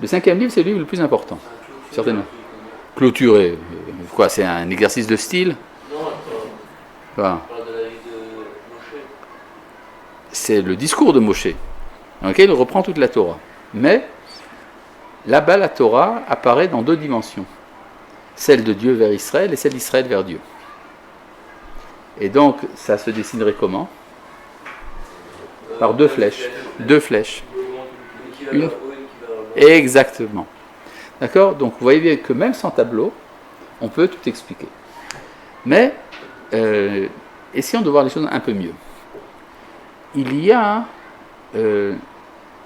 Le 5e livre, c'est le livre le plus important, certainement. Clôturé. Quoi, c'est un exercice de style? Voilà. C'est le discours de Moshe, dans lequel il reprend toute la Torah. Mais, là-bas, la Torah apparaît dans 2 dimensions. Celle de Dieu vers Israël et celle d'Israël vers Dieu. Et donc, ça se dessinerait comment? Par 2 flèches. 2 flèches. Une. Exactement. D'accord? Donc, vous voyez bien que même sans tableau, on peut tout expliquer. Mais, essayons de voir les choses un peu mieux. Il y a,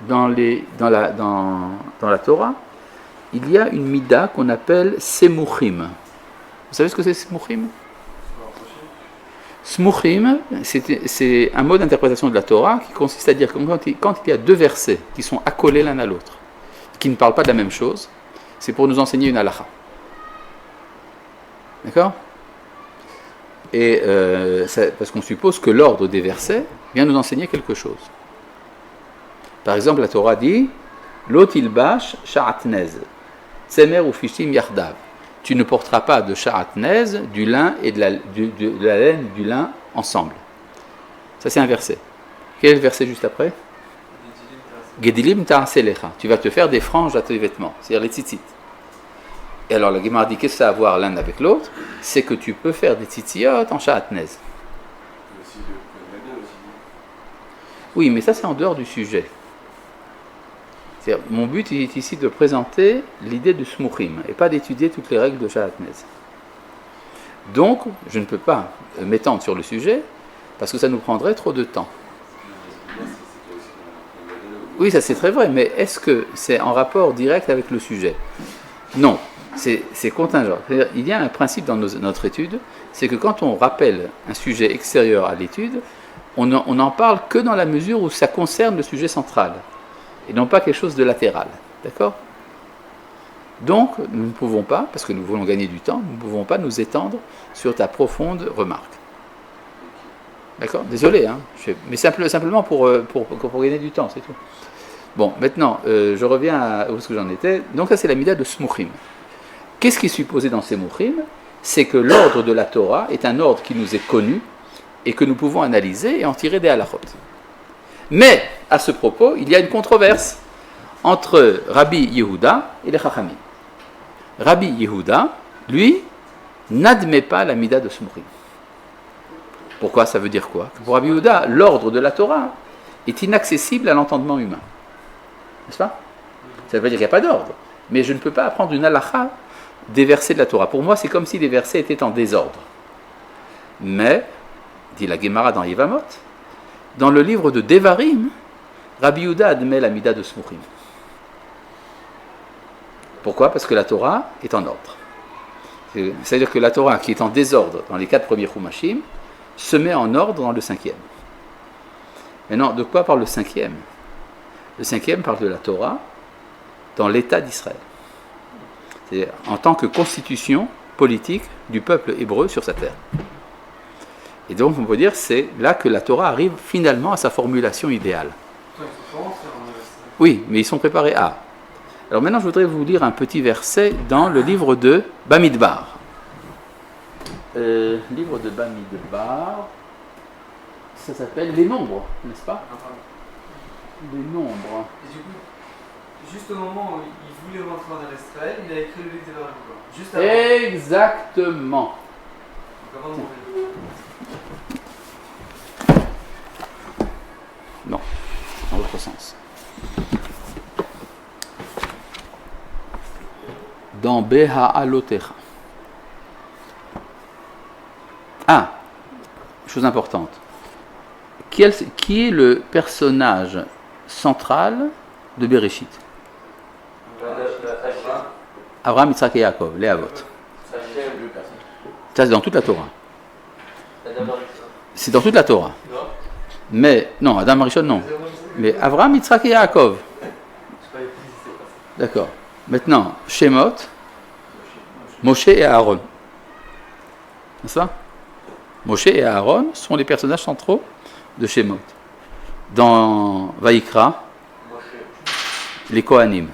dans la Torah, il y a une mida qu'on appelle Semuchim. Vous savez ce que c'est Semuchim? Smuchim, c'est un mot d'interprétation de la Torah qui consiste à dire que quand il y a 2 versets qui sont accolés l'un à l'autre, qui ne parlent pas de la même chose, c'est pour nous enseigner une halakha. D'accord? Et parce qu'on suppose que l'ordre des versets vient nous enseigner quelque chose. Par exemple, la Torah dit Lo tilbash sha'atnez, tsemer ou fishtim yardav. Tu ne porteras pas de sha'atnez, du lin et de la laine et du lin ensemble. Ça, c'est un verset. Quel est le verset juste après? Gedilim ta'aselecha. Tu vas te faire des franges à tes vêtements, c'est-à-dire les tzitzit. Et alors la Gemara dit qu'est-ce que ça a à voir l'un avec l'autre? C'est que tu peux faire des tzitziyot en sha'atnez. Oui, mais ça c'est en dehors du sujet. C'est-à-dire, mon but est ici de présenter l'idée du smuchim et pas d'étudier toutes les règles de sha'atnez. Donc, je ne peux pas m'étendre sur le sujet parce que ça nous prendrait trop de temps. Oui, ça c'est très vrai, mais est-ce que c'est en rapport direct avec le sujet? Non, c'est contingent. C'est-à-dire, il y a un principe dans notre étude, c'est que quand on rappelle un sujet extérieur à l'étude, on n'en parle que dans la mesure où ça concerne le sujet central, et non pas quelque chose de latéral. D'accord? Donc, nous ne pouvons pas, parce que nous voulons gagner du temps, nous ne pouvons pas nous étendre sur ta profonde remarque. D'accord? Désolé, hein, mais simplement pour gagner du temps, c'est tout. Bon, maintenant, je reviens à où est-ce que j'en étais. Donc, ça, c'est la mida de Smuchim. Qu'est-ce qui est supposé dans ces Smuchim? C'est que l'ordre de la Torah est un ordre qui nous est connu et que nous pouvons analyser et en tirer des halachot. Mais, à ce propos, il y a une controverse entre Rabbi Yehuda et les Chachamim. Rabbi Yehuda, lui, n'admet pas la mida de Smuchim. Pourquoi? Ça veut dire quoi? Pour Rabbi Yehuda, l'ordre de la Torah est inaccessible à l'entendement humain. N'est-ce pas? Ça veut dire qu'il n'y a pas d'ordre. Mais je ne peux pas apprendre une halakha des versets de la Torah. Pour moi, c'est comme si les versets étaient en désordre. Mais, dit la Gemara dans Yevamot, dans le livre de Devarim, Rabbi Yehuda admet la mida de Smuchim. Pourquoi? Parce que la Torah est en ordre. C'est-à-dire que la Torah, qui est en désordre dans les 4 premiers Chumashim, se met en ordre dans le 5e. Maintenant, de quoi parle le 5e? Le 5e parle de la Torah dans l'État d'Israël. C'est-à-dire en tant que constitution politique du peuple hébreu sur sa terre. Et donc, on peut dire c'est là que la Torah arrive finalement à sa formulation idéale. Oui, mais ils sont préparés à. Alors maintenant, je voudrais vous lire un petit verset dans le livre de Bamidbar. Livre de Bamidbar, ça s'appelle Les Nombres, n'est-ce pas? Les Nombres. Et du coup, juste au moment où il voulait rentrer en Israël, il a écrit le livre des Baruch. Juste avant. Exactement. Donc avant de mourir. Non, dans l'autre sens. Dans Beha Alotecha. Ah, chose importante. Qui est le personnage central de Bereshit? Abraham, Yitzhak et Yaakov, les Avot. Ça, c'est dans toute la Torah. C'est dans toute la Torah. Mais, non, Adam Arishon, non. Mais Abraham, Yitzhak et Yaakov. D'accord. Maintenant, Shemot, Moshe et Aaron. N'est-ce pas? Moshe et Aaron sont les personnages centraux de Shemot. Dans Vaïkra, les Kohanim.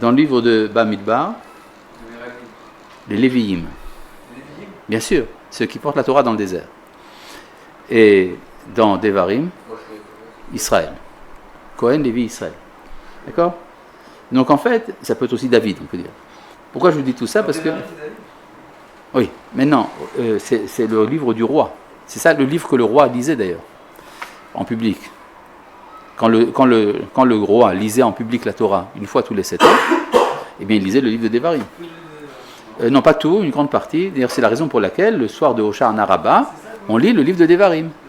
dans le livre de Bamidbar, les Lévi'im. Bien sûr, ceux qui portent la Torah dans le désert. Et dans Devarim, Israël. Cohen, Lévi, Israël. D'accord? Donc en fait, ça peut être aussi David, on peut dire. Pourquoi je vous dis tout ça? Parce que... Oui, maintenant, c'est le livre du roi. C'est ça le livre que le roi lisait d'ailleurs, en public. Quand le roi lisait en public la Torah une fois tous les 7 ans, eh bien il lisait le livre de Devarim. Non, pas tout, une grande partie. D'ailleurs, c'est la raison pour laquelle, le soir de Hoshana Rabbah, on lit le livre de Devarim.